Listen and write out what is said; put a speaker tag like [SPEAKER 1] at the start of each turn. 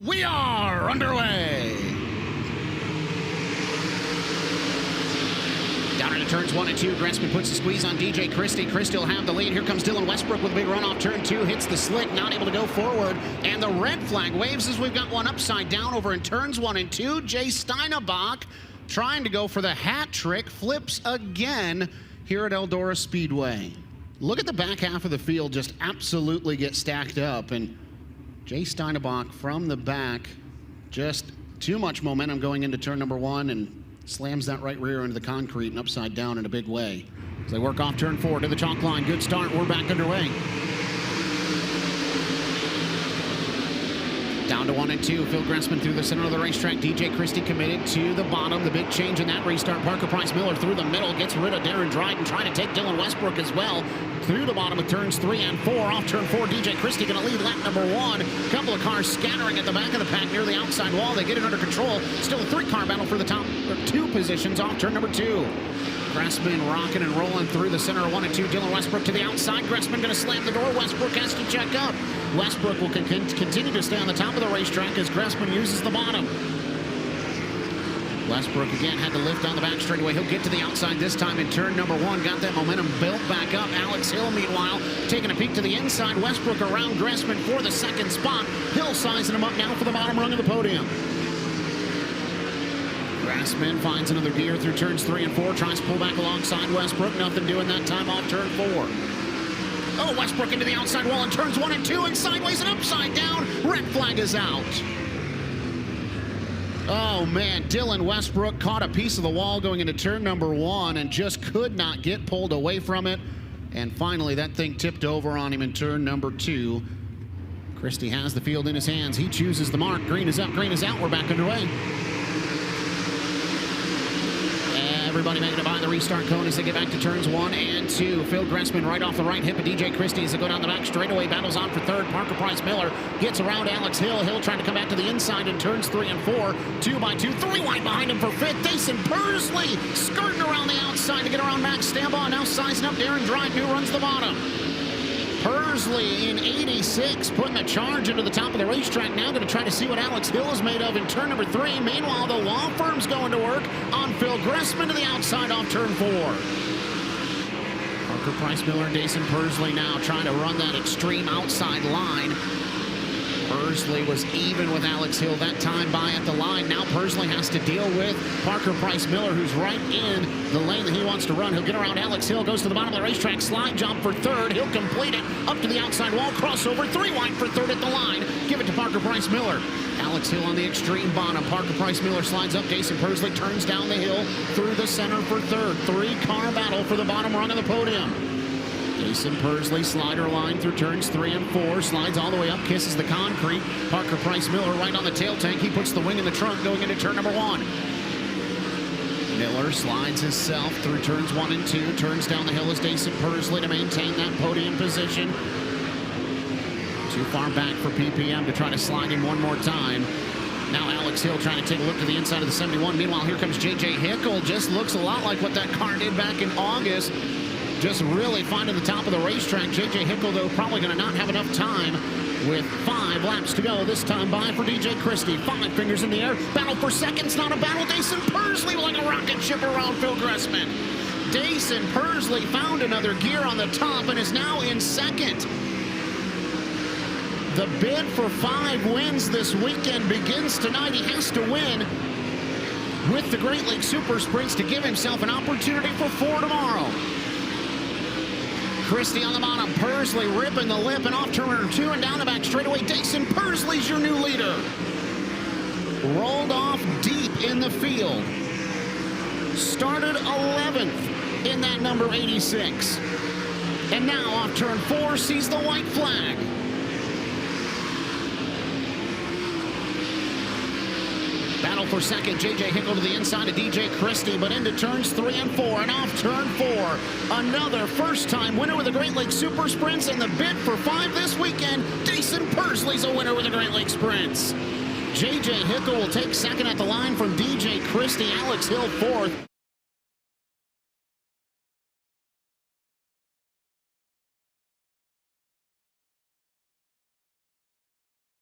[SPEAKER 1] We are underway. Down into turns 1 and 2. Gressman puts the squeeze on DJ Christie. Christie will have the lead. Here comes Dylan Westbrook with a big run off turn 2. Hits the slick, not able to go forward. And the red flag waves as we've got one upside down over in turns 1 and 2. Jay Steinebach trying to go for the hat trick. Flips again here at Eldora Speedway. Look at the back half of the field just absolutely get stacked up. And Jay Steinebach from the back, just too much momentum going into turn number 1 and slams that right rear into the concrete and upside down in a big way. As they work off turn 4 to the chalk line. Good start. We're back underway. Down to 1 and 2. Phil Gressman through the center of the racetrack. DJ Christie committed to the bottom. The big change in that restart. Parker Price Miller through the middle. Gets rid of Darren Dryden. Trying to take Dylan Westbrook as well. Through the bottom of turns 3 and 4. Off turn 4, DJ Christie going to lead lap number 1. A couple of cars scattering at the back of the pack near the outside wall. They get it under control. Still a 3-car battle for the top 2 positions off turn number 2. Gressman rocking and rolling through the center of 1 and 2. Dylan Westbrook to the outside. Gressman going to slam the door. Westbrook has to check up. Westbrook will continue to stay on the top of the racetrack as Gressman uses the bottom. Westbrook again had to lift on the back straightaway. He'll get to the outside this time in turn number 1. Got that momentum built back up. Alex Hill, meanwhile, taking a peek to the inside. Westbrook around Gressman for the second spot. Hill sizing him up now for the bottom rung of the podium. Gressman finds another gear through turns 3 and 4. Tries to pull back alongside Westbrook. Nothing doing that time off turn 4. Oh, Westbrook into the outside wall in turns 1 and 2. And sideways and upside down. Red flag is out. Oh, man, Dylan Westbrook caught a piece of the wall going into turn number 1 and just could not get pulled away from it. And finally, that thing tipped over on him in turn number 2. Christie has the field in his hands. He chooses the mark. Green is up, green is out. We're back underway. Everybody making it by the restart cone as they get back to turns 1 and 2. Phil Gressman right off the right hip of DJ Christie as they go down the back straightaway. Battles on for third. Parker Price Miller gets around Alex Hill. Hill trying to come back to the inside in turns 3 and 4. 2 by 2. 3 wide behind him for fifth. Dason Pursley skirting around the outside to get around Max Stambaugh. Now sizing up Darren Dryden, who runs the bottom. Pursley in 86, putting a charge into the top of the racetrack. Now going to try to see what Alex Hill is made of in turn number 3. Meanwhile, the law firm's going to work on Phil Gressman to the outside off turn 4. Parker Price Miller and Dason Pursley now trying to run that extreme outside line. Pursley was even with Alex Hill that time by at the line. Now Pursley has to deal with Parker Price Miller, who's right in the lane that he wants to run. He'll get around Alex Hill, goes to the bottom of the racetrack, slide jump for third. He'll complete it up to the outside wall, crossover, 3 wide for third at the line. Give it to Parker Price Miller. Alex Hill on the extreme bottom. Parker Price Miller slides up. Dason Pursley turns down the hill through the center for third. 3-car battle for the bottom rung of the podium. Dason Pursley slider line through turns 3 and 4. Slides all the way up, kisses the concrete. Parker Price Miller right on the tail tank. He puts the wing in the trunk going into turn number 1. Miller slides himself through turns 1 and 2. Turns down the hill as Dason Pursley to maintain that podium position. Too far back for PPM to try to slide him one more time. Now Alex Hill trying to take a look to the inside of the 71. Meanwhile, here comes J.J. Hickle. Just looks a lot like what that car did back in August. Just really finding the top of the racetrack. J.J. Hickle, though, probably going to not have enough time with 5 laps to go. This time by for DJ Christie. 5 fingers in the air. Battle for seconds. Not a battle. Dason Pursley like a rocket ship around Phil Gressman. Dason Pursley found another gear on the top and is now in second. The bid for 5 wins this weekend begins tonight. He has to win with the Great Lakes Super Sprints to give himself an opportunity for 4 tomorrow. Christie on the bottom. Pursley ripping the lip and off turn number 2 and down the back straightaway. Dason Pursley's your new leader. Rolled off deep in the field. Started 11th in that number 86. And now off turn 4 sees the white flag. Battle for second. J.J. Hickle to the inside of DJ Christie, but into turns 3 and 4 and off turn 4. Another first-time winner with the Great Lakes Super Sprints, and the bid for 5 this weekend. Dason Pursley's a winner with the Great Lakes Sprints. J.J. Hickle will take second at the line from DJ Christie. Alex Hill fourth.